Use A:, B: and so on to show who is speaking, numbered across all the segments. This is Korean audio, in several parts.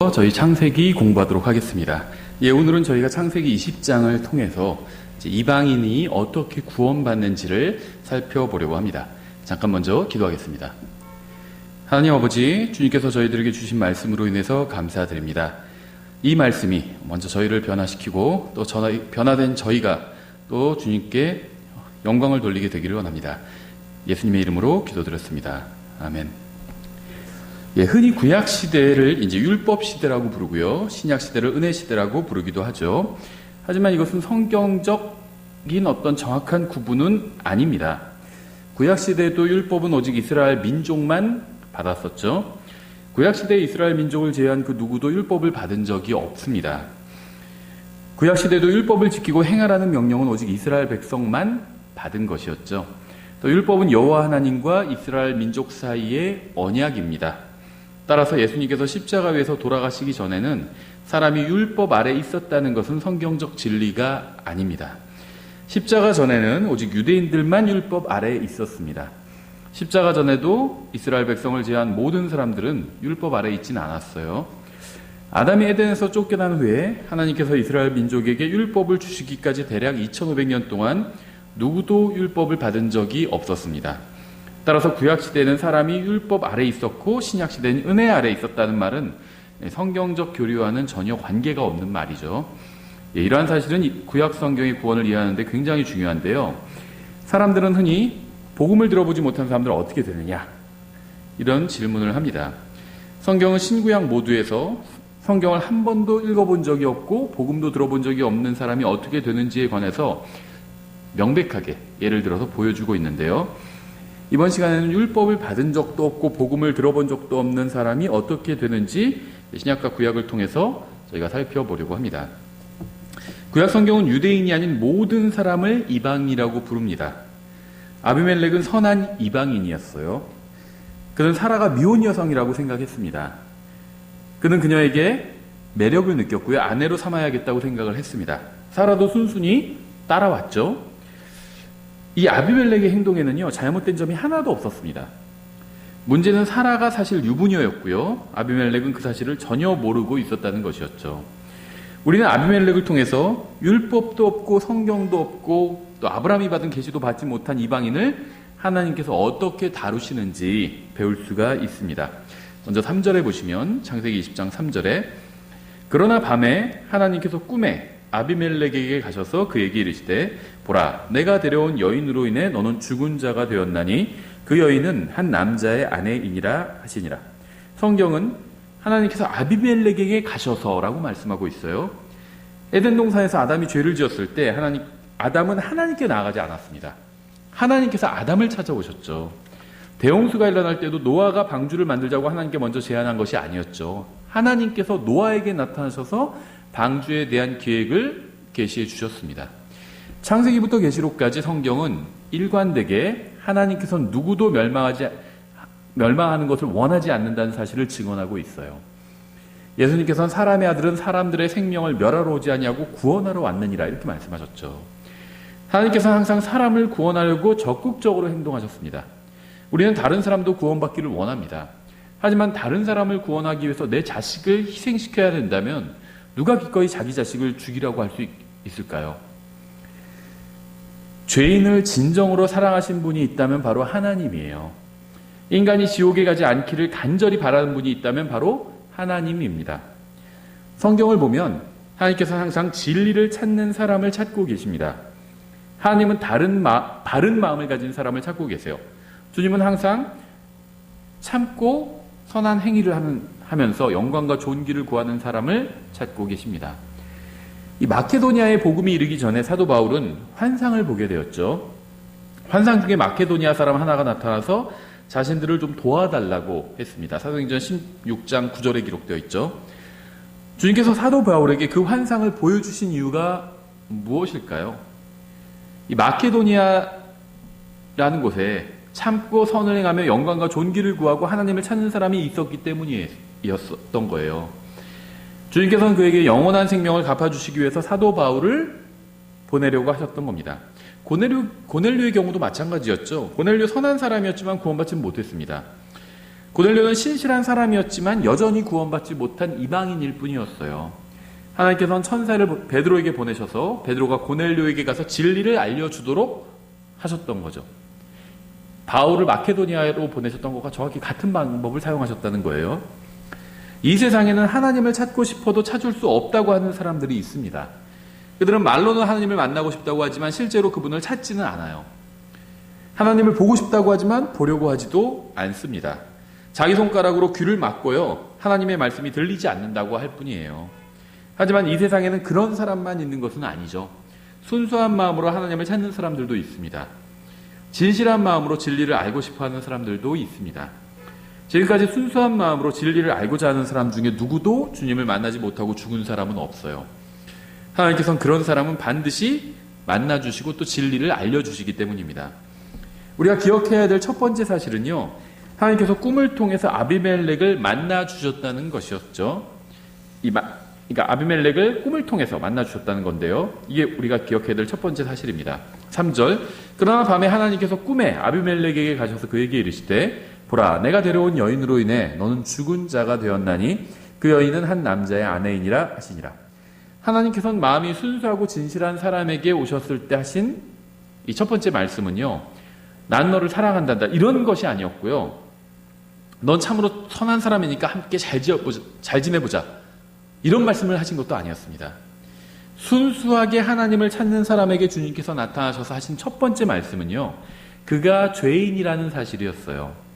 A: 계속해서 저희 창세기 공부하도록 하겠습니다. 오늘은 저희가 창세기 20장을 통해서 이방인이 어떻게 구원받는지를 살펴보려고 합니다. 잠깐 먼저 기도하겠습니다. 하나님 아버지, 주님께서 저희들에게 주신 말씀으로 인해서 감사드립니다. 이 말씀이 먼저 저희를 변화시키고 또 변화된 저희가 또 주님께 영광을 돌리게 되기를 원합니다. 예수님의 이름으로 기도드렸습니다. 아멘. 흔히 구약 시대를 이제 율법 시대라고 부르고요, 신약 시대를 은혜 시대라고 부르기도 하죠. 하지만 이것은 성경적인 어떤 정확한 구분은 아닙니다. 구약 시대에도 율법은 오직 이스라엘 민족만 받았었죠. 구약 시대의 이스라엘 민족을 제외한 그 누구도 율법을 받은 적이 없습니다. 구약 시대도 율법을 지키고 행하라는 명령은 오직 이스라엘 백성만 받은 것이었죠. 또 율법은 여호와 하나님과 이스라엘 민족 사이의 언약입니다. 따라서 예수님께서 십자가 위에서 돌아가시기 전에는 사람이 율법 아래 있었다는 것은 성경적 진리가 아닙니다. 십자가 전에는 오직 유대인들만 율법 아래에 있었습니다. 십자가 전에도 이스라엘 백성을 제외한 모든 사람들은 율법 아래에 있지는 않았어요. 아담이 에덴에서 쫓겨난 후에 하나님께서 이스라엘 민족에게 율법을 주시기까지 대략 2500년 동안 누구도 율법을 받은 적이 없었습니다. 따라서 구약시대에는 사람이 율법 아래에 있었고 신약시대는 은혜 아래에 있었다는 말은 성경적 교리와는 전혀 관계가 없는 말이죠. 이러한 사실은 구약 성경의 구원을 이해하는데 굉장히 중요한데요. 사람들은 흔히 복음을 들어보지 못한 사람들은 어떻게 되느냐, 이런 질문을 합니다. 성경은 신구약 모두에서 성경을 한 번도 읽어본 적이 없고 복음도 들어본 적이 없는 사람이 어떻게 되는지에 관해서 명백하게 예를 들어서 보여주고 있는데요. 이번 시간에는 율법을 받은 적도 없고 복음을 들어본 적도 없는 사람이 어떻게 되는지 신약과 구약을 통해서 저희가 살펴보려고 합니다. 구약 성경은 유대인이 아닌 모든 사람을 이방인이라고 부릅니다. 아비멜렉은 선한 이방인이었어요. 그는 사라가 미혼 여성이라고 생각했습니다. 그는 그녀에게 매력을 느꼈고요, 아내로 삼아야겠다고 생각을 했습니다. 사라도 순순히 따라왔죠. 이 아비멜렉의 행동에는요, 잘못된 점이 하나도 없었습니다. 문제는 사라가 사실 유부녀였고요, 아비멜렉은 그 사실을 전혀 모르고 있었다는 것이었죠. 우리는 아비멜렉을 통해서 율법도 없고 성경도 없고 또 아브라함이 받은 계시도 받지 못한 이방인을 하나님께서 어떻게 다루시는지 배울 수가 있습니다. 먼저 3절에 보시면, 창세기 20장 3절에 그러나 밤에 하나님께서 꿈에 아비멜렉에게 가셔서 그에게 이르시되 보라, 내가 데려온 여인으로 인해 너는 죽은 자가 되었나니 그 여인은 한 남자의 아내이니라 하시니라. 성경은 하나님께서 아비멜렉에게 가셔서라고 말씀하고 있어요. 에덴 동산에서 아담이 죄를 지었을 때 아담은 하나님께 나아가지 않았습니다. 하나님께서 아담을 찾아오셨죠. 대홍수가 일어날 때도 노아가 방주를 만들자고 하나님께 먼저 제안한 것이 아니었죠. 하나님께서 노아에게 나타나셔서 방주에 대한 계획을 계시해 주셨습니다. 창세기부터 계시록까지 성경은 일관되게 하나님께서 누구도 멸망하는 것을 원하지 않는다는 사실을 증언하고 있어요. 예수님께서는 사람의 아들은 사람들의 생명을 멸하러 오지 아니하고 구원하러 왔느니라, 이렇게 말씀하셨죠. 하나님께서는 항상 사람을 구원하려고 적극적으로 행동하셨습니다. 우리는 다른 사람도 구원받기를 원합니다. 하지만 다른 사람을 구원하기 위해서 내 자식을 희생시켜야 된다면 누가 기꺼이 자기 자식을 죽이라고 할 수 있을까요? 죄인을 진정으로 사랑하신 분이 있다면 바로 하나님이에요. 인간이 지옥에 가지 않기를 간절히 바라는 분이 있다면 바로 하나님입니다. 성경을 보면 하나님께서 항상 진리를 찾는 사람을 찾고 계십니다. 하나님은 바른 마음을 가진 사람을 찾고 계세요. 주님은 항상 참고 선한 행위를 하면서 영광과 존귀를 구하는 사람을 찾고 계십니다. 이 마케도니아의 복음이 이르기 전에 사도 바울은 환상을 보게 되었죠. 환상 중에 마케도니아 사람 하나가 나타나서 자신들을 좀 도와달라고 했습니다. 사도행전 16장 9절에 기록되어 있죠. 주님께서 사도 바울에게 그 환상을 보여주신 이유가 무엇일까요? 이 마케도니아라는 곳에 참고 선을 행하며 영광과 존귀를 구하고 하나님을 찾는 사람이 있었기 때문이었던 거예요. 주님께서는 그에게 영원한 생명을 갚아주시기 위해서 사도 바울을 보내려고 하셨던 겁니다. 고넬료의 경우도 마찬가지였죠. 고넬료 선한 사람이었지만 구원받지 못했습니다. 고넬료는 신실한 사람이었지만 여전히 구원받지 못한 이방인일 뿐이었어요. 하나님께서는 천사를 베드로에게 보내셔서 베드로가 고넬료에게 가서 진리를 알려주도록 하셨던 거죠. 바울을 마케도니아로 보내셨던 것과 정확히 같은 방법을 사용하셨다는 거예요. 이 세상에는 하나님을 찾고 싶어도 찾을 수 없다고 하는 사람들이 있습니다. 그들은 말로는 하나님을 만나고 싶다고 하지만 실제로 그분을 찾지는 않아요. 하나님을 보고 싶다고 하지만 보려고 하지도 않습니다. 자기 손가락으로 귀를 막고요. 하나님의 말씀이 들리지 않는다고 할 뿐이에요. 하지만 이 세상에는 그런 사람만 있는 것은 아니죠. 순수한 마음으로 하나님을 찾는 사람들도 있습니다. 진실한 마음으로 진리를 알고 싶어하는 사람들도 있습니다. 지금까지 순수한 마음으로 진리를 알고자 하는 사람 중에 누구도 주님을 만나지 못하고 죽은 사람은 없어요. 하나님께서는 그런 사람은 반드시 만나주시고 또 진리를 알려주시기 때문입니다. 우리가 기억해야 될 첫 번째 사실은요, 하나님께서 꿈을 통해서 아비멜렉을 만나주셨다는 것이었죠. 그러니까 아비멜렉을 꿈을 통해서 만나주셨다는 건데요. 이게 우리가 기억해야 될 첫 번째 사실입니다. 3절, 그러나 밤에 하나님께서 꿈에 아비멜렉에게 가셔서 그에게 이르시되 보라, 내가 데려온 여인으로 인해 너는 죽은 자가 되었나니 그 여인은 한 남자의 아내이니라 하시니라. 하나님께서는 마음이 순수하고 진실한 사람에게 오셨을 때 하신 이 첫 번째 말씀은요, 난 너를 사랑한단다 이런 것이 아니었고요, 넌 참으로 선한 사람이니까 함께 잘 지내보자 이런 말씀을 하신 것도 아니었습니다. 순수하게 하나님을 찾는 사람에게 주님께서 나타나셔서 하신 첫 번째 말씀은요, 그가 죄인이라는 사실이었어요.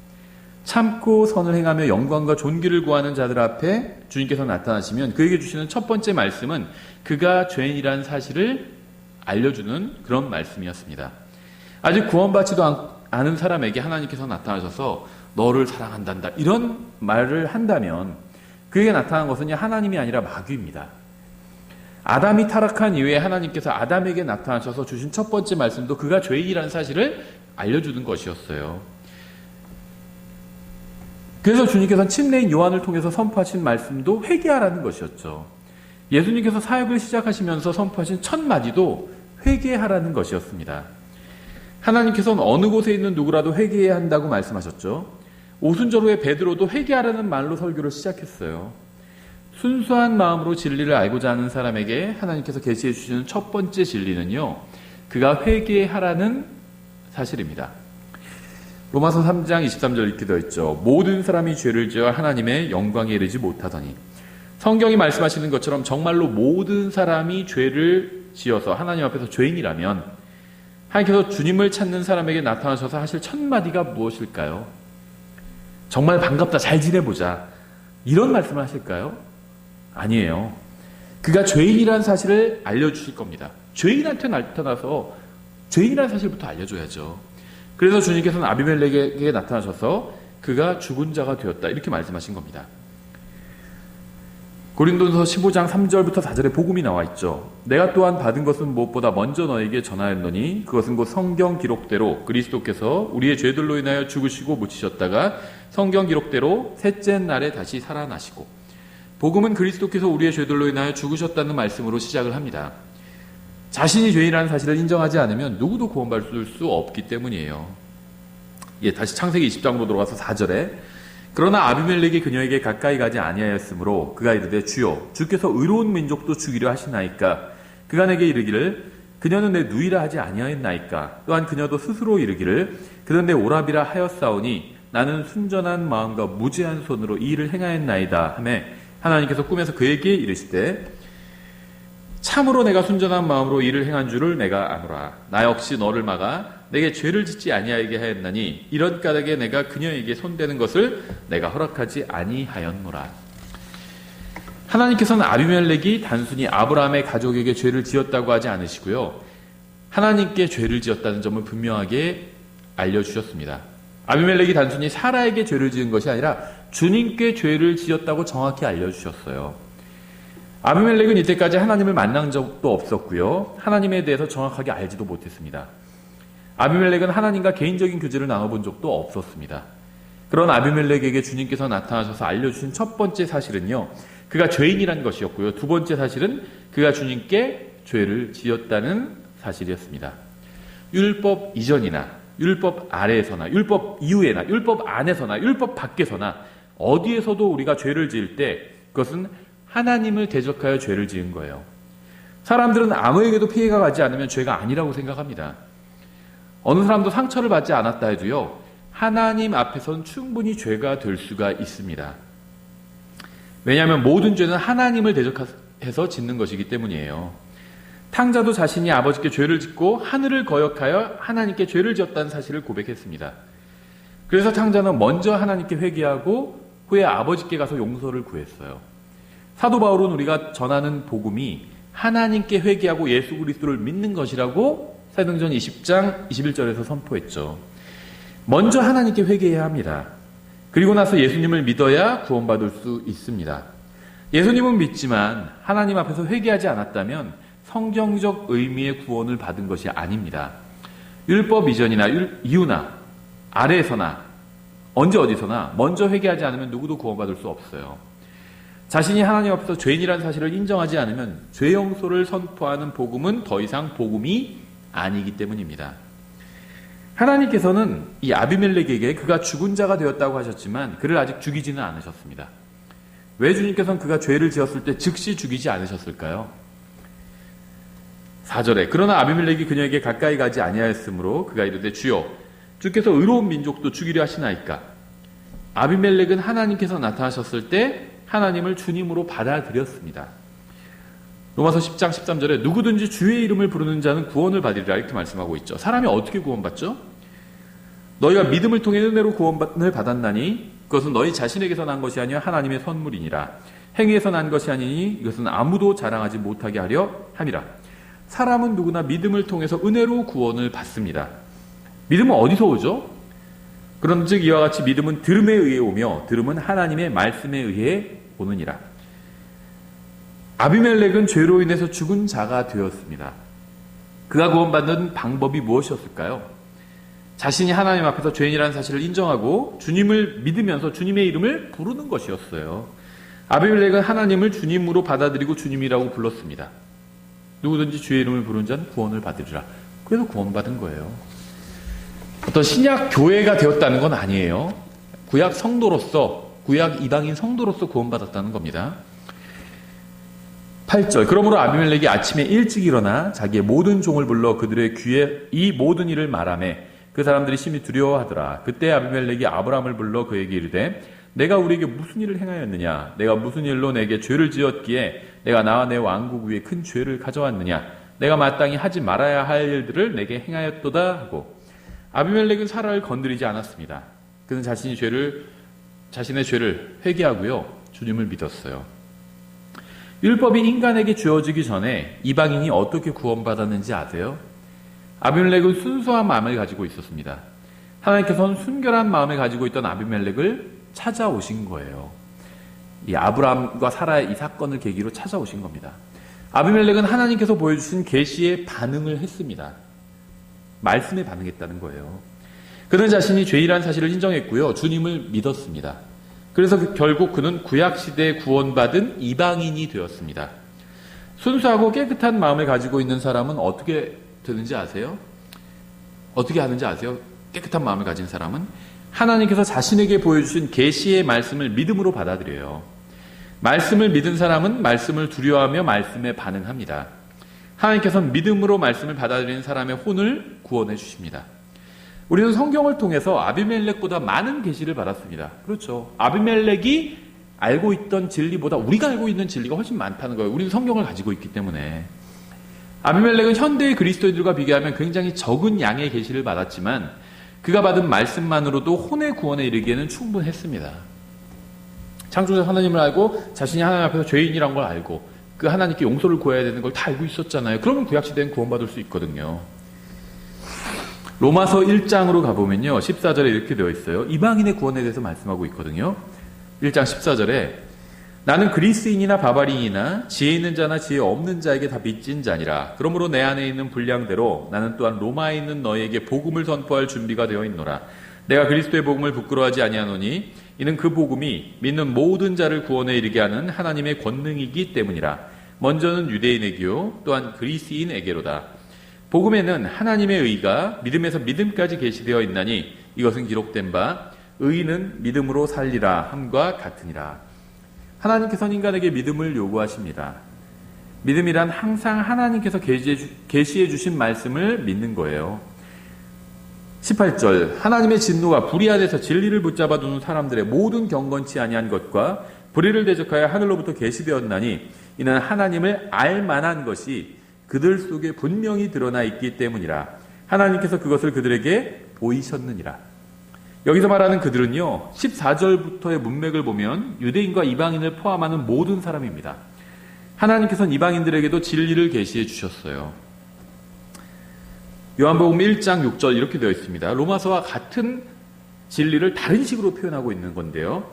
A: 참고 선을 행하며 영광과 존귀를 구하는 자들 앞에 주님께서 나타나시면 그에게 주시는 첫 번째 말씀은 그가 죄인이라는 사실을 알려주는 그런 말씀이었습니다. 아직 구원받지도 않은 사람에게 하나님께서 나타나셔서 너를 사랑한단다 이런 말을 한다면 그에게 나타난 것은 하나님이 아니라 마귀입니다. 아담이 타락한 이후에 하나님께서 아담에게 나타나셔서 주신 첫 번째 말씀도 그가 죄인이라는 사실을 알려주는 것이었어요. 그래서 주님께서는 침례인 요한을 통해서 선포하신 말씀도 회개하라는 것이었죠. 예수님께서 사역을 시작하시면서 선포하신 첫 마디도 회개하라는 것이었습니다. 하나님께서는 어느 곳에 있는 누구라도 회개해야 한다고 말씀하셨죠. 오순절 후에 베드로도 회개하라는 말로 설교를 시작했어요. 순수한 마음으로 진리를 알고자 하는 사람에게 하나님께서 계시해 주시는 첫 번째 진리는요, 그가 회개하라는 사실입니다. 로마서 3장 23절 이렇게 되어 있죠. 모든 사람이 죄를 지어 하나님의 영광에 이르지 못하더니. 성경이 말씀하시는 것처럼 정말로 모든 사람이 죄를 지어서 하나님 앞에서 죄인이라면 하나님께서 주님을 찾는 사람에게 나타나셔서 하실 첫 마디가 무엇일까요? 정말 반갑다, 잘 지내보자 이런 말씀을 하실까요? 아니에요. 그가 죄인이라는 사실을 알려주실 겁니다. 죄인한테 나타나서 죄인이라는 사실부터 알려줘야죠. 그래서 주님께서는 아비멜렉에게 나타나셔서 그가 죽은 자가 되었다 이렇게 말씀하신 겁니다. 고린도서 15장 3절부터 4절에 복음이 나와 있죠. 내가 또한 받은 것은 무엇보다 먼저 너에게 전하였노니 그것은 곧 성경 기록대로 그리스도께서 우리의 죄들로 인하여 죽으시고 묻히셨다가 성경 기록대로 셋째 날에 다시 살아나시고. 복음은 그리스도께서 우리의 죄들로 인하여 죽으셨다는 말씀으로 시작을 합니다. 자신이 죄인이라는 사실을 인정하지 않으면 누구도 구원받을 수 없기 때문이에요. 다시 창세기 20장으로 돌아가서 4절에 그러나 아비멜렉이 그녀에게 가까이 가지 아니하였으므로 그가 이르되 주여 주께서 의로운 민족도 죽이려 하시나이까. 그가 내게 이르기를 그녀는 내 누이라 하지 아니하였나이까. 또한 그녀도 스스로 이르기를 그는 내 오라비라 하였사오니 나는 순전한 마음과 무죄한 손으로 이 일을 행하였나이다 하며 하나님께서 꿈에서 그에게 이르시되 참으로 내가 순전한 마음으로 일을 행한 줄을 내가 아노라. 나 역시 너를 막아 내게 죄를 짓지 아니하게 하였나니 이런 까닭에 내가 그녀에게 손대는 것을 내가 허락하지 아니하였노라. 하나님께서는 아비멜렉이 단순히 아브라함의 가족에게 죄를 지었다고 하지 않으시고요, 하나님께 죄를 지었다는 점을 분명하게 알려주셨습니다. 아비멜렉이 단순히 사라에게 죄를 지은 것이 아니라 주님께 죄를 지었다고 정확히 알려주셨어요. 아비멜렉은 이때까지 하나님을 만난 적도 없었고요, 하나님에 대해서 정확하게 알지도 못했습니다. 아비멜렉은 하나님과 개인적인 교제를 나눠본 적도 없었습니다. 그런 아비멜렉에게 주님께서 나타나셔서 알려주신 첫 번째 사실은요, 그가 죄인이라는 것이었고요, 두 번째 사실은 그가 주님께 죄를 지었다는 사실이었습니다. 율법 이전이나 율법 아래에서나 율법 이후에나 율법 안에서나 율법 밖에서나 어디에서도 우리가 죄를 지을 때 그것은 하나님을 대적하여 죄를 지은 거예요. 사람들은 아무에게도 피해가 가지 않으면 죄가 아니라고 생각합니다. 어느 사람도 상처를 받지 않았다 해도요, 하나님 앞에서는 충분히 죄가 될 수가 있습니다. 왜냐하면 모든 죄는 하나님을 대적해서 짓는 것이기 때문이에요. 탕자도 자신이 아버지께 죄를 짓고 하늘을 거역하여 하나님께 죄를 지었다는 사실을 고백했습니다. 그래서 탕자는 먼저 하나님께 회개하고 후에 아버지께 가서 용서를 구했어요. 사도 바울은 우리가 전하는 복음이 하나님께 회개하고 예수 그리스도를 믿는 것이라고 사도행전 20장 21절에서 선포했죠. 먼저 하나님께 회개해야 합니다. 그리고 나서 예수님을 믿어야 구원받을 수 있습니다. 예수님은 믿지만 하나님 앞에서 회개하지 않았다면 성경적 의미의 구원을 받은 것이 아닙니다. 율법 이전이나 이후나 아래에서나 언제 어디서나 먼저 회개하지 않으면 누구도 구원받을 수 없어요. 자신이 하나님 앞에서 죄인이라는 사실을 인정하지 않으면 죄 용서를 선포하는 복음은 더 이상 복음이 아니기 때문입니다. 하나님께서는 이 아비멜렉에게 그가 죽은 자가 되었다고 하셨지만 그를 아직 죽이지는 않으셨습니다. 왜 주님께서는 그가 죄를 지었을 때 즉시 죽이지 않으셨을까요? 4절에 그러나 아비멜렉이 그녀에게 가까이 가지 아니하였으므로 그가 이르되 주여 주께서 의로운 민족도 죽이려 하시나이까. 아비멜렉은 하나님께서 나타나셨을 때 하나님을 주님으로 받아들였습니다. 로마서 10장 13절에 누구든지 주의 이름을 부르는 자는 구원을 받으리라 이렇게 말씀하고 있죠. 사람이 어떻게 구원받죠? 너희가 믿음을 통해 은혜로 구원을 받았나니 그것은 너희 자신에게서 난 것이 아니라 하나님의 선물이니라. 행위에서 난 것이 아니니 이것은 아무도 자랑하지 못하게 하려 함이라. 사람은 누구나 믿음을 통해서 은혜로 구원을 받습니다. 믿음은 어디서 오죠? 그런즉 이와 같이 믿음은 들음에 의해 오며 들음은 하나님의 말씀에 의해 오느니라. 아비멜렉은 죄로 인해서 죽은 자가 되었습니다. 그가 구원받는 방법이 무엇이었을까요? 자신이 하나님 앞에서 죄인이라는 사실을 인정하고 주님을 믿으면서 주님의 이름을 부르는 것이었어요. 아비멜렉은 하나님을 주님으로 받아들이고 주님이라고 불렀습니다. 누구든지 주의 이름을 부르는 자는 구원을 받으리라. 그래서 구원받은 거예요. 어떤 신약 교회가 되었다는 건 아니에요. 구약 성도로서, 구약 이방인 성도로서 구원받았다는 겁니다. 8절 그러므로 아비멜렉이 아침에 일찍 일어나 자기의 모든 종을 불러 그들의 귀에 이 모든 일을 말하며 그 사람들이 심히 두려워하더라. 그때 아비멜렉이 아브람을 불러 그에게 이르되 내가 우리에게 무슨 일을 행하였느냐? 내가 무슨 일로 내게 죄를 지었기에 내가 나와 내 왕국 위에 큰 죄를 가져왔느냐? 내가 마땅히 하지 말아야 할 일들을 내게 행하였도다 하고 아비멜렉은 사라를 건드리지 않았습니다. 그는 자신의 죄를 회개하고요. 주님을 믿었어요. 율법이 인간에게 주어지기 전에 이방인이 어떻게 구원받았는지 아세요? 아비멜렉은 순수한 마음을 가지고 있었습니다. 하나님께서는 순결한 마음을 가지고 있던 아비멜렉을 찾아오신 거예요. 이 아브라함과 사라의 이 사건을 계기로 찾아오신 겁니다. 아비멜렉은 하나님께서 보여주신 계시에 반응을 했습니다. 말씀에 반응했다는 거예요. 그는 자신이 죄인이라는 사실을 인정했고요. 주님을 믿었습니다. 그래서 결국 그는 구약시대에 구원받은 이방인이 되었습니다. 순수하고 깨끗한 마음을 가지고 있는 사람은 어떻게 되는지 아세요? 어떻게 하는지 아세요? 깨끗한 마음을 가진 사람은 하나님께서 자신에게 보여주신 계시의 말씀을 믿음으로 받아들여요. 말씀을 믿은 사람은 말씀을 두려워하며 말씀에 반응합니다. 하나님께서는 믿음으로 말씀을 받아들이는 사람의 혼을 구원해 주십니다. 우리는 성경을 통해서 아비멜렉보다 많은 계시를 받았습니다. 그렇죠. 아비멜렉이 알고 있던 진리보다 우리가 알고 있는 진리가 훨씬 많다는 거예요. 우리는 성경을 가지고 있기 때문에. 아비멜렉은 현대의 그리스도인들과 비교하면 굉장히 적은 양의 계시를 받았지만 그가 받은 말씀만으로도 혼의 구원에 이르기에는 충분했습니다. 창조자 하나님을 알고 자신이 하나님 앞에서 죄인이란 걸 알고 그 하나님께 용서를 구해야 되는 걸 다 알고 있었잖아요. 그러면 구약시대엔 구원받을 수 있거든요. 로마서 1장으로 가보면요. 14절에 이렇게 되어 있어요. 이방인의 구원에 대해서 말씀하고 있거든요. 1장 14절에 나는 그리스인이나 바바리인이나 지혜 있는 자나 지혜 없는 자에게 다 빚진 자니라. 그러므로 내 안에 있는 분량대로 나는 또한 로마에 있는 너희에게 복음을 선포할 준비가 되어 있노라. 내가 그리스도의 복음을 부끄러워하지 아니하노니 이는 그 복음이 믿는 모든 자를 구원에 이르게 하는 하나님의 권능이기 때문이라. 먼저는 유대인에게요 또한 그리스인에게로다. 복음에는 하나님의 의가 믿음에서 믿음까지 계시되어 있나니 이것은 기록된 바 의인은 믿음으로 살리라 함과 같으니라. 하나님께서는 인간에게 믿음을 요구하십니다. 믿음이란 항상 하나님께서 계시해 주신 말씀을 믿는 거예요. 18절 하나님의 진노가 불의 안에서 진리를 붙잡아 두는 사람들의 모든 경건치 아니한 것과 불의를 대적하여 하늘로부터 계시되었나니 이는 하나님을 알 만한 것이 그들 속에 분명히 드러나 있기 때문이라. 하나님께서 그것을 그들에게 보이셨느니라. 여기서 말하는 그들은요, 14절부터의 문맥을 보면 유대인과 이방인을 포함하는 모든 사람입니다. 하나님께서는 이방인들에게도 진리를 계시해 주셨어요. 요한복음 1장 6절 이렇게 되어 있습니다. 로마서와 같은 진리를 다른 식으로 표현하고 있는 건데요.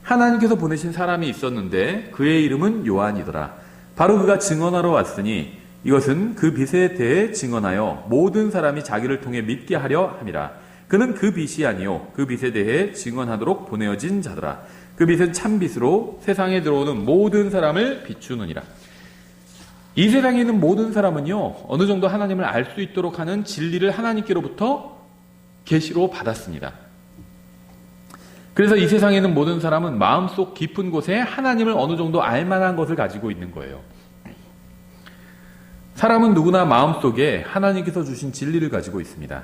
A: 하나님께서 보내신 사람이 있었는데 그의 이름은 요한이더라. 바로 그가 증언하러 왔으니 이것은 그 빛에 대해 증언하여 모든 사람이 자기를 통해 믿게 하려 함이라. 그는 그 빛이 아니요 그 빛에 대해 증언하도록 보내어진 자더라. 그 빛은 참 빛으로 세상에 들어오는 모든 사람을 비추느니라. 이 세상에 있는 모든 사람은요, 어느 정도 하나님을 알 수 있도록 하는 진리를 하나님께로부터 계시로 받았습니다. 그래서 이 세상에 있는 모든 사람은 마음속 깊은 곳에 하나님을 어느 정도 알 만한 것을 가지고 있는 거예요. 사람은 누구나 마음속에 하나님께서 주신 진리를 가지고 있습니다.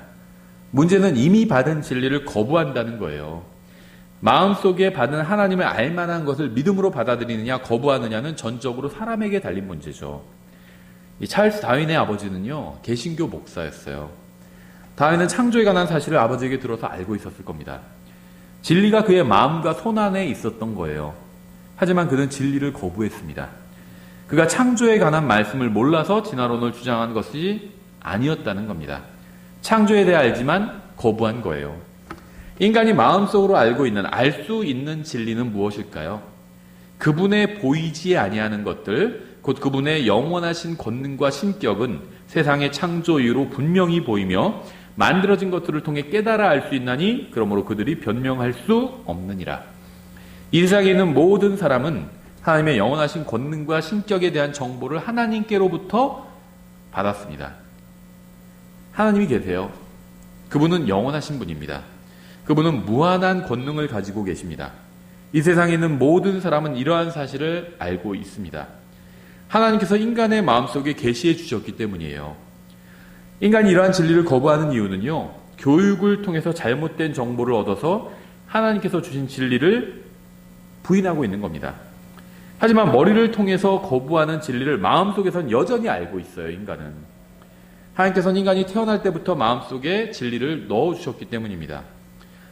A: 문제는 이미 받은 진리를 거부한다는 거예요. 마음속에 받은 하나님을 알 만한 것을 믿음으로 받아들이느냐 거부하느냐는 전적으로 사람에게 달린 문제죠. 이 찰스 다윈의 아버지는요, 개신교 목사였어요. 다윈은 창조에 관한 사실을 아버지에게 들어서 알고 있었을 겁니다. 진리가 그의 마음과 손안에 있었던 거예요. 하지만 그는 진리를 거부했습니다. 그가 창조에 관한 말씀을 몰라서 진화론을 주장한 것이 아니었다는 겁니다. 창조에 대해 알지만 거부한 거예요. 인간이 마음속으로 알고 있는, 알 수 있는 진리는 무엇일까요? 그분의 보이지 아니하는 것들, 곧 그분의 영원하신 권능과 신격은 세상의 창조 이후로 분명히 보이며 만들어진 것들을 통해 깨달아 알 수 있나니 그러므로 그들이 변명할 수 없느니라. 이 세상에 있는 모든 사람은 하나님의 영원하신 권능과 신격에 대한 정보를 하나님께로부터 받았습니다. 하나님이 계세요. 그분은 영원하신 분입니다. 그분은 무한한 권능을 가지고 계십니다. 이 세상에 있는 모든 사람은 이러한 사실을 알고 있습니다. 하나님께서 인간의 마음속에 계시해 주셨기 때문이에요. 인간이 이러한 진리를 거부하는 이유는요, 교육을 통해서 잘못된 정보를 얻어서 하나님께서 주신 진리를 부인하고 있는 겁니다. 하지만 머리를 통해서 거부하는 진리를 마음속에선 여전히 알고 있어요, 인간은. 하나님께서는 인간이 태어날 때부터 마음속에 진리를 넣어주셨기 때문입니다.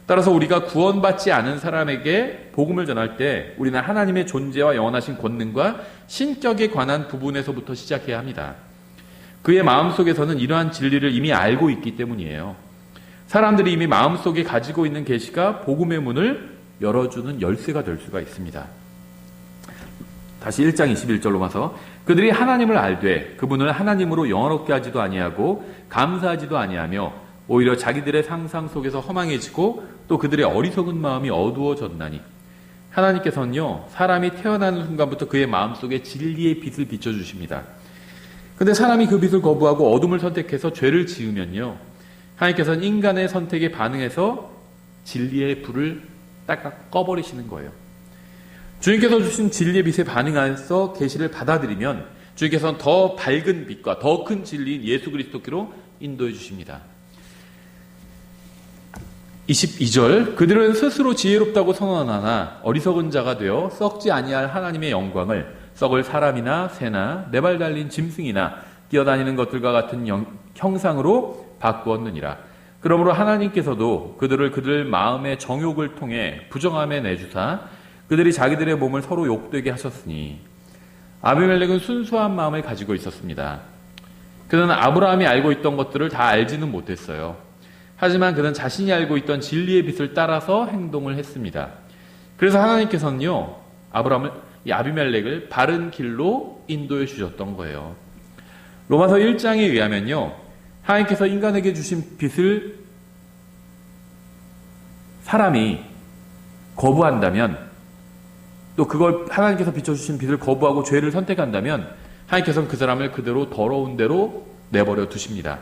A: 따라서 우리가 구원받지 않은 사람에게 복음을 전할 때 우리는 하나님의 존재와 영원하신 권능과 신격에 관한 부분에서부터 시작해야 합니다. 그의 마음속에서는 이러한 진리를 이미 알고 있기 때문이에요. 사람들이 이미 마음속에 가지고 있는 계시가 복음의 문을 열어주는 열쇠가 될 수가 있습니다. 다시 1장 21절로 와서 그들이 하나님을 알되 그분을 하나님으로 영화롭게 하지도 아니하고 감사하지도 아니하며 오히려 자기들의 상상 속에서 허망해지고 또 그들의 어리석은 마음이 어두워졌나니. 하나님께서는요, 사람이 태어나는 순간부터 그의 마음속에 진리의 빛을 비춰주십니다. 근데 사람이 그 빛을 거부하고 어둠을 선택해서 죄를 지으면요, 하나님께서는 인간의 선택에 반응해서 진리의 불을 딱 꺼버리시는 거예요. 주님께서 주신 진리의 빛에 반응해서 계시를 받아들이면 주님께서는 더 밝은 빛과 더 큰 진리인 예수 그리스도께로 인도해 주십니다. 22절 그들은 스스로 지혜롭다고 선언하나 어리석은 자가 되어 썩지 아니할 하나님의 영광을 썩을 사람이나 새나 네 발 달린 짐승이나 뛰어다니는 것들과 같은 형상으로 바꾸었느니라. 그러므로 하나님께서도 그들을 그들 마음의 정욕을 통해 부정함에 내주사 그들이 자기들의 몸을 서로 욕되게 하셨으니. 아비멜렉은 순수한 마음을 가지고 있었습니다. 그는 아브라함이 알고 있던 것들을 다 알지는 못했어요. 하지만 그는 자신이 알고 있던 진리의 빛을 따라서 행동을 했습니다. 그래서 하나님께서는요, 이 아비멜렉을 바른 길로 인도해 주셨던 거예요. 로마서 1장에 의하면요, 하나님께서 인간에게 주신 빛을 사람이 거부한다면, 또 그걸 하나님께서 비춰주신 빛을 거부하고 죄를 선택한다면 하나님께서는 그 사람을 그대로 더러운 데로 내버려 두십니다.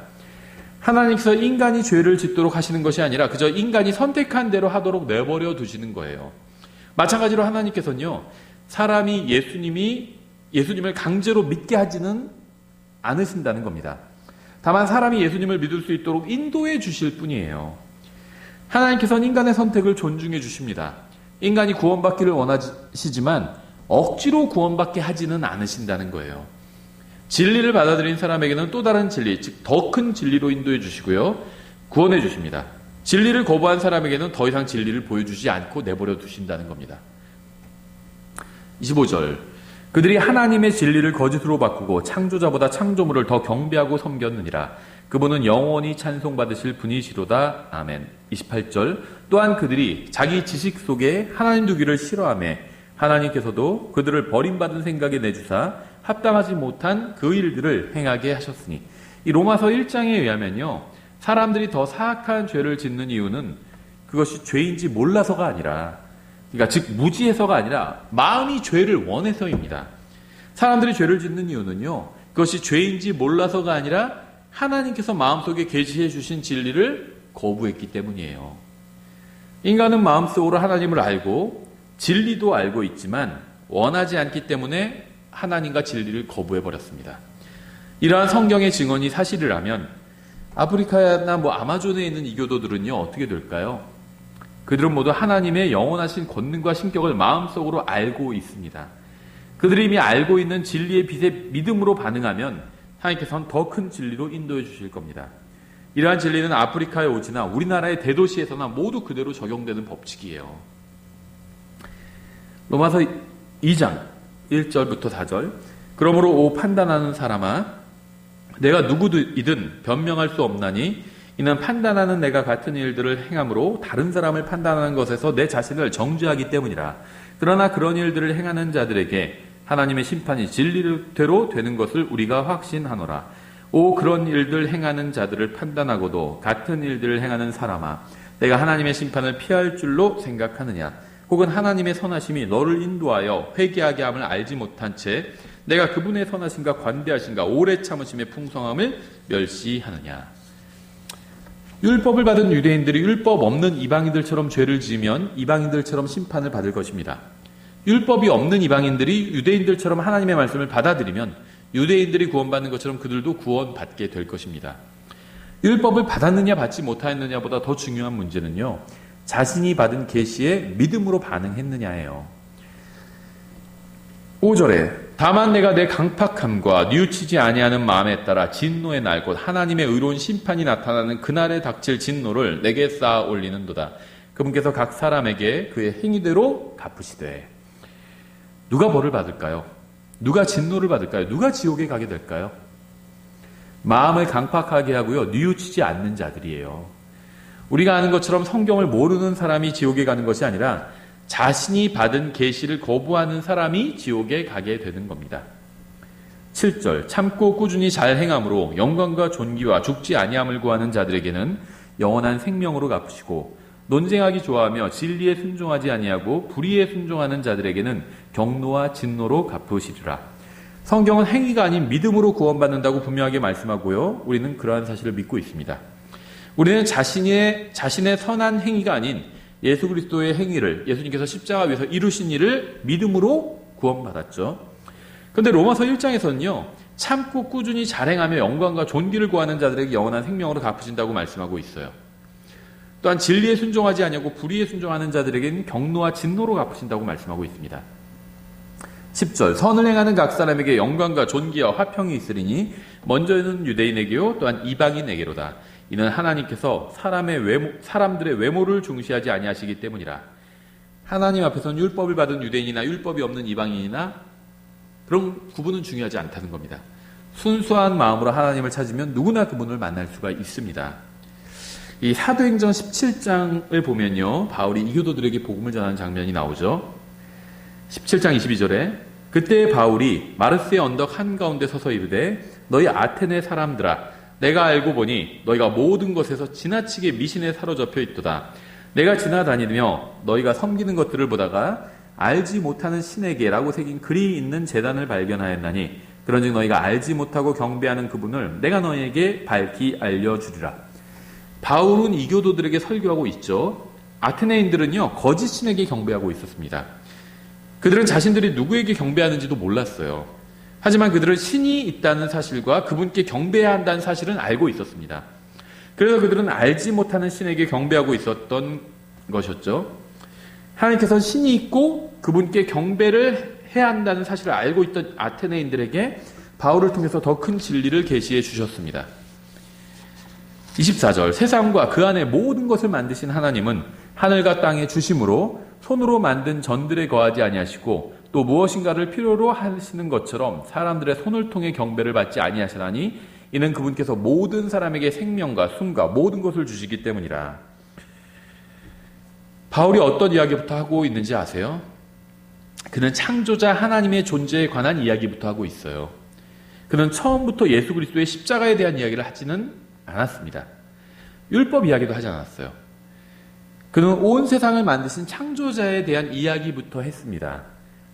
A: 하나님께서 인간이 죄를 짓도록 하시는 것이 아니라 그저 인간이 선택한 대로 하도록 내버려 두시는 거예요. 마찬가지로 하나님께서는요, 사람이 예수님을 강제로 믿게 하지는 않으신다는 겁니다. 다만 사람이 예수님을 믿을 수 있도록 인도해 주실 뿐이에요. 하나님께서는 인간의 선택을 존중해 주십니다. 인간이 구원받기를 원하시지만 억지로 구원받게 하지는 않으신다는 거예요. 진리를 받아들인 사람에게는 또 다른 진리, 즉 더 큰 진리로 인도해 주시고요, 구원해 주십니다. 진리를 거부한 사람에게는 더 이상 진리를 보여주지 않고 내버려 두신다는 겁니다. 25절, 그들이 하나님의 진리를 거짓으로 바꾸고 창조자보다 창조물을 더 경배하고 섬겼느니라. 그분은 영원히 찬송받으실 분이시로다. 아멘. 28절, 또한 그들이 자기 지식 속에 하나님 두기를 싫어하며 하나님께서도 그들을 버림받은 생각에 내주사 합당하지 못한 그 일들을 행하게 하셨으니. 이 로마서 1장에 의하면요, 사람들이 더 사악한 죄를 짓는 이유는 그것이 죄인지 몰라서가 아니라, 그러니까 즉 무지해서가 아니라 마음이 죄를 원해서입니다. 사람들이 죄를 짓는 이유는요, 그것이 죄인지 몰라서가 아니라 하나님께서 마음속에 계시해 주신 진리를 거부했기 때문이에요. 인간은 마음속으로 하나님을 알고 진리도 알고 있지만 원하지 않기 때문에 하나님과 진리를 거부해버렸습니다. 이러한 성경의 증언이 사실이라면 아프리카나 아마존에 있는 이교도들은요, 어떻게 될까요? 그들은 모두 하나님의 영원하신 권능과 신격을 마음속으로 알고 있습니다. 그들이 이미 알고 있는 진리의 빛에 믿음으로 반응하면 하나님께서는 더 큰 진리로 인도해 주실 겁니다. 이러한 진리는 아프리카에 오지나 우리나라의 대도시에서나 모두 그대로 적용되는 법칙이에요. 로마서 2장 1절부터 4절, 그러므로 오 판단하는 사람아, 내가 누구이든 변명할 수 없나니 이는 판단하는 내가 같은 일들을 행함으로 다른 사람을 판단하는 것에서 내 자신을 정죄하기 때문이라. 그러나 그런 일들을 행하는 자들에게 하나님의 심판이 진리대로 되는 것을 우리가 확신하노라. 오 그런 일들 행하는 자들을 판단하고도 같은 일들을 행하는 사람아, 내가 하나님의 심판을 피할 줄로 생각하느냐? 혹은 하나님의 선하심이 너를 인도하여 회개하게 함을 알지 못한 채 내가 그분의 선하심과 관대하심과 오래 참으심의 풍성함을 멸시하느냐? 율법을 받은 유대인들이 율법 없는 이방인들처럼 죄를 지으면 이방인들처럼 심판을 받을 것입니다. 율법이 없는 이방인들이 유대인들처럼 하나님의 말씀을 받아들이면 유대인들이 구원받는 것처럼 그들도 구원받게 될 것입니다. 율법을 받았느냐 받지 못했느냐보다 더 중요한 문제는요, 자신이 받은 계시에 믿음으로 반응했느냐예요. 5절에 다만 내가 내 강팍함과 뉘우치지 아니하는 마음에 따라 진노의 날 곧 하나님의 의로운 심판이 나타나는 그날에 닥칠 진노를 내게 쌓아 올리는도다. 그분께서 각 사람에게 그의 행위대로 갚으시되. 누가 벌을 받을까요? 누가 진노를 받을까요? 누가 지옥에 가게 될까요? 마음을 강팍하게 하고요, 뉘우치지 않는 자들이에요. 우리가 아는 것처럼 성경을 모르는 사람이 지옥에 가는 것이 아니라 자신이 받은 계시를 거부하는 사람이 지옥에 가게 되는 겁니다. 7절 참고 꾸준히 잘 행함으로 영광과 존귀와 죽지 아니함을 구하는 자들에게는 영원한 생명으로 갚으시고, 논쟁하기 좋아하며 진리에 순종하지 아니하고 불의에 순종하는 자들에게는 경노와 진노로 갚으시리라. 성경은 행위가 아닌 믿음으로 구원받는다고 분명하게 말씀하고요, 우리는 그러한 사실을 믿고 있습니다. 우리는 자신의 선한 행위가 아닌 예수 그리스도의 행위를, 예수님께서 십자가 위에서 이루신 일을 믿음으로 구원받았죠. 그런데 로마서 1장에서는요, 참고 꾸준히 잘 행하며 영광과 존귀를 구하는 자들에게 영원한 생명으로 갚으신다고 말씀하고 있어요. 또한 진리에 순종하지 아니하고 불의에 순종하는 자들에게는 경노와 진노로 갚으신다고 말씀하고 있습니다. 10절 선을 행하는 각 사람에게 영광과 존귀와 화평이 있으리니 먼저는 유대인에게요 또한 이방인에게로다. 이는 하나님께서 사람들의 외모를 중시하지 아니하시기 때문이라. 하나님 앞에서는 율법을 받은 유대인이나 율법이 없는 이방인이나 그런 구분은 중요하지 않다는 겁니다. 순수한 마음으로 하나님을 찾으면 누구나 그분을 만날 수가 있습니다. 이 사도행전 17장을 보면요, 바울이 이교도들에게 복음을 전하는 장면이 나오죠. 17장 22절에 그때 바울이 마르스의 언덕 한가운데 서서 이르되 너희 아테네 사람들아, 내가 알고 보니 너희가 모든 것에서 지나치게 미신에 사로잡혀 있도다. 내가 지나다니며 너희가 섬기는 것들을 보다가 알지 못하는 신에게라고 새긴 글이 있는 제단을 발견하였나니 그런즉 너희가 알지 못하고 경배하는 그분을 내가 너희에게 밝히 알려주리라. 바울은 이교도들에게 설교하고 있죠. 아테네인들은요, 거짓 신에게 경배하고 있었습니다. 그들은 자신들이 누구에게 경배하는지도 몰랐어요. 하지만 그들은 신이 있다는 사실과 그분께 경배해야 한다는 사실은 알고 있었습니다. 그래서 그들은 알지 못하는 신에게 경배하고 있었던 것이었죠. 하나님께서는 신이 있고 그분께 경배를 해야 한다는 사실을 알고 있던 아테네인들에게 바울을 통해서 더 큰 진리를 계시해 주셨습니다. 24절, 세상과 그 안에 모든 것을 만드신 하나님은 하늘과 땅의 주심으로 손으로 만든 전들에 거하지 아니하시고 또 무엇인가를 필요로 하시는 것처럼 사람들의 손을 통해 경배를 받지 아니하시나니 이는 그분께서 모든 사람에게 생명과 숨과 모든 것을 주시기 때문이라. 바울이 어떤 이야기부터 하고 있는지 아세요? 그는 창조자 하나님의 존재에 관한 이야기부터 하고 있어요. 그는 처음부터 예수 그리스도의 십자가에 대한 이야기를 하지는 않았습니다. 율법 이야기도 하지 않았어요. 그는 온 세상을 만드신 창조자에 대한 이야기부터 했습니다.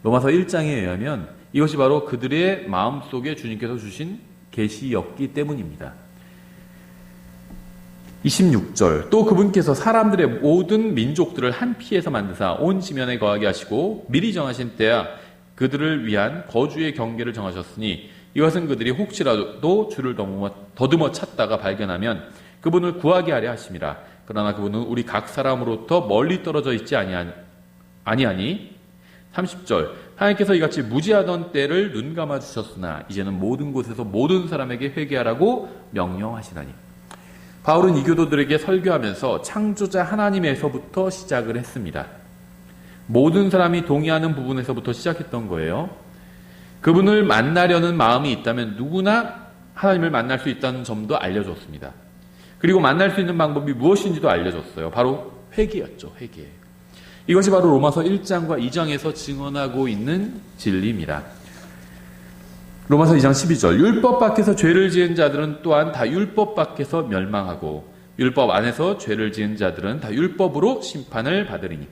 A: 로마서 1장에 의하면 이것이 바로 그들의 마음속에 주님께서 주신 계시였기 때문입니다. 26절, 또 그분께서 사람들의 모든 민족들을 한 피에서 만드사 온 지면에 거하게 하시고 미리 정하신 때야 그들을 위한 거주의 경계를 정하셨으니 이것은 그들이 혹시라도 주를 더듬어 찾다가 발견하면 그분을 구하게 하려 하심이라. 그러나 그분은 우리 각 사람으로부터 멀리 떨어져 있지 아니하니 30절, 하나님께서 이같이 무지하던 때를 눈감아 주셨으나 이제는 모든 곳에서 모든 사람에게 회개하라고 명령하시나니. 바울은 이교도들에게 설교하면서 창조자 하나님에서부터 시작을 했습니다. 모든 사람이 동의하는 부분에서부터 시작했던 거예요. 그분을 만나려는 마음이 있다면 누구나 하나님을 만날 수 있다는 점도 알려줬습니다. 그리고 만날 수 있는 방법이 무엇인지도 알려줬어요. 바로 회개였죠. 회개. 이것이 바로 로마서 1장과 2장에서 증언하고 있는 진리입니다. 로마서 2장 12절, 율법 밖에서 죄를 지은 자들은 또한 다 율법 밖에서 멸망하고 율법 안에서 죄를 지은 자들은 다 율법으로 심판을 받으리니.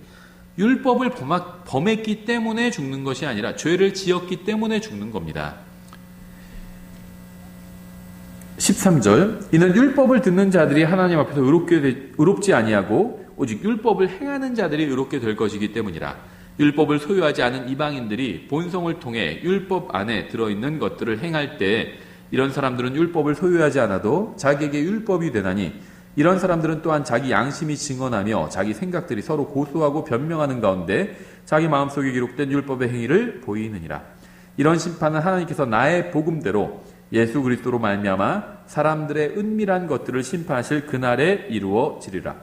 A: 율법을 범했기 때문에 죽는 것이 아니라 죄를 지었기 때문에 죽는 겁니다. 13절, 이는 율법을 듣는 자들이 하나님 앞에서 의롭지 아니하고 오직 율법을 행하는 자들이 의롭게 될 것이기 때문이라. 율법을 소유하지 않은 이방인들이 본성을 통해 율법 안에 들어있는 것들을 행할 때 이런 사람들은 율법을 소유하지 않아도 자기에게 율법이 되나니 이런 사람들은 또한 자기 양심이 증언하며 자기 생각들이 서로 고소하고 변명하는 가운데 자기 마음속에 기록된 율법의 행위를 보이느니라. 이런 심판은 하나님께서 나의 복음대로 예수 그리스도로 말미암아 사람들의 은밀한 것들을 심판하실 그날에 이루어지리라.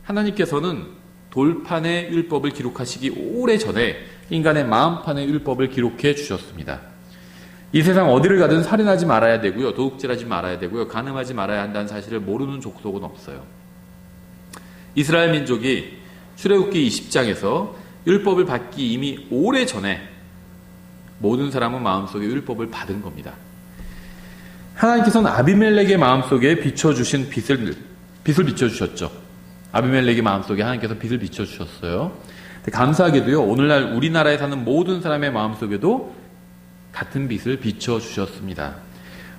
A: 하나님께서는 돌판의 율법을 기록하시기 오래전에 인간의 마음판의 율법을 기록해 주셨습니다. 이 세상 어디를 가든 살인하지 말아야 되고요, 도둑질하지 말아야 되고요, 간음하지 말아야 한다는 사실을 모르는 족속은 없어요. 이스라엘 민족이 출애굽기 20장에서 율법을 받기 이미 오래전에 모든 사람은 마음속에 율법을 받은 겁니다. 하나님께서는 아비멜렉의 마음속에 비춰주신 빛을 비춰주셨죠. 아비멜렉의 마음속에 하나님께서 빛을 비춰주셨어요. 감사하게도요, 오늘날 우리나라에 사는 모든 사람의 마음속에도 같은 빛을 비춰주셨습니다.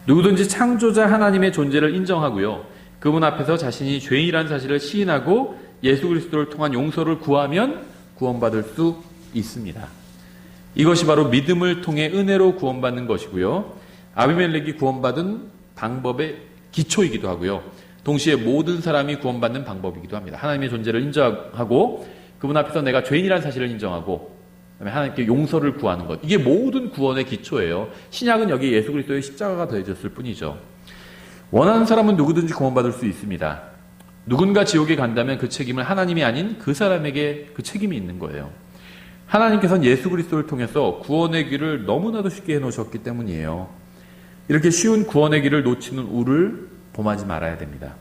A: 누구든지 창조자 하나님의 존재를 인정하고요, 그분 앞에서 자신이 죄인이라는 사실을 시인하고 예수 그리스도를 통한 용서를 구하면 구원받을 수 있습니다. 이것이 바로 믿음을 통해 은혜로 구원받는 것이고요, 아비멜렉이 구원받은 방법의 기초이기도 하고요, 동시에 모든 사람이 구원받는 방법이기도 합니다. 하나님의 존재를 인정하고 그분 앞에서 내가 죄인이라는 사실을 인정하고 그다음에 하나님께 용서를 구하는 것, 이게 모든 구원의 기초예요. 신약은 여기 예수 그리스도의 십자가가 더해졌을 뿐이죠. 원하는 사람은 누구든지 구원받을 수 있습니다. 누군가 지옥에 간다면 그 책임을 하나님이 아닌 그 사람에게 그 책임이 있는 거예요. 하나님께서는 예수 그리스도를 통해서 구원의 길을 너무나도 쉽게 해놓으셨기 때문이에요. 이렇게 쉬운 구원의 길을 놓치는 우를 범하지 말아야 됩니다.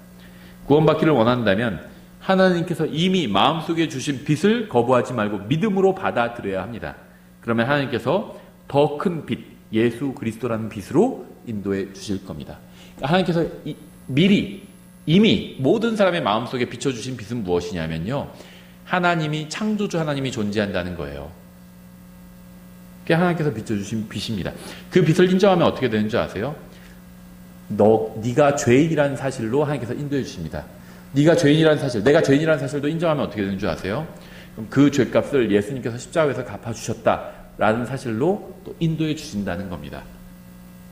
A: 구원받기를 원한다면 하나님께서 이미 마음속에 주신 빛을 거부하지 말고 믿음으로 받아들여야 합니다. 그러면 하나님께서 더 큰 빛, 예수 그리스도라는 빛으로 인도해 주실 겁니다. 하나님께서 이미 모든 사람의 마음속에 비춰주신 빛은 무엇이냐면요, 하나님이, 창조주 하나님이 존재한다는 거예요. 그게 하나님께서 비춰주신 빛입니다. 그 빛을 인정하면 어떻게 되는 줄 아세요? 네가 죄인이라는 사실로 하나님께서 인도해 주십니다. 네가 죄인이라는 사실, 내가 죄인이라는 사실도 인정하면 어떻게 되는 줄 아세요? 그럼 그 죄값을 예수님께서 십자가에서 갚아주셨다라는 사실로 또 인도해 주신다는 겁니다.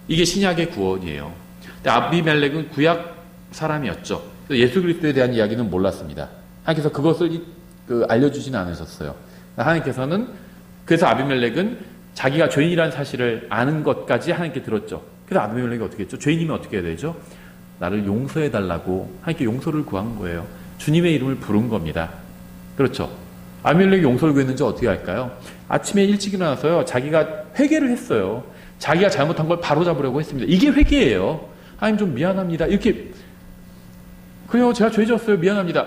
A: 이게 신약의 구원이에요. 근데 아비멜렉은 구약 사람이었죠. 예수 그리스도에 대한 이야기는 몰랐습니다. 하나님께서 그것을 알려주지는 않으셨어요. 하나님께서는 그래서 아비멜렉은 자기가 죄인이라는 사실을 아는 것까지 하나님께 들었죠. 그래서 아비멜렉이 어떻게 했죠? 죄인이면 어떻게 해야 되죠? 나를 용서해달라고 하나님께 용서를 구한 거예요. 주님의 이름을 부른 겁니다. 그렇죠? 아비멜렉이 용서를 구했는지 어떻게 할까요? 아침에 일찍 일어나서요. 자기가 회개를 했어요. 자기가 잘못한 걸 바로잡으려고 했습니다. 이게 회개예요. 하나님 좀 미안합니다. 이렇게 그래요. 제가 죄 지었어요. 미안합니다.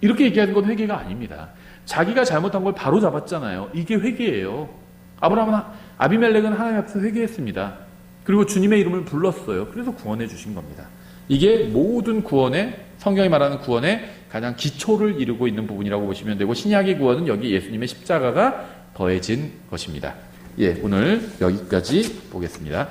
A: 이렇게 얘기하는 건 회개가 아닙니다. 자기가 잘못한 걸 바로잡았잖아요. 이게 회개예요. 아비멜렉은 하나님 앞에서 회개했습니다. 그리고 주님의 이름을 불렀어요. 그래서 구원해 주신 겁니다. 이게 모든 구원의, 성경이 말하는 구원의 가장 기초를 이루고 있는 부분이라고 보시면 되고, 신약의 구원은 여기 예수님의 십자가가 더해진 것입니다. 오늘 여기까지 보겠습니다.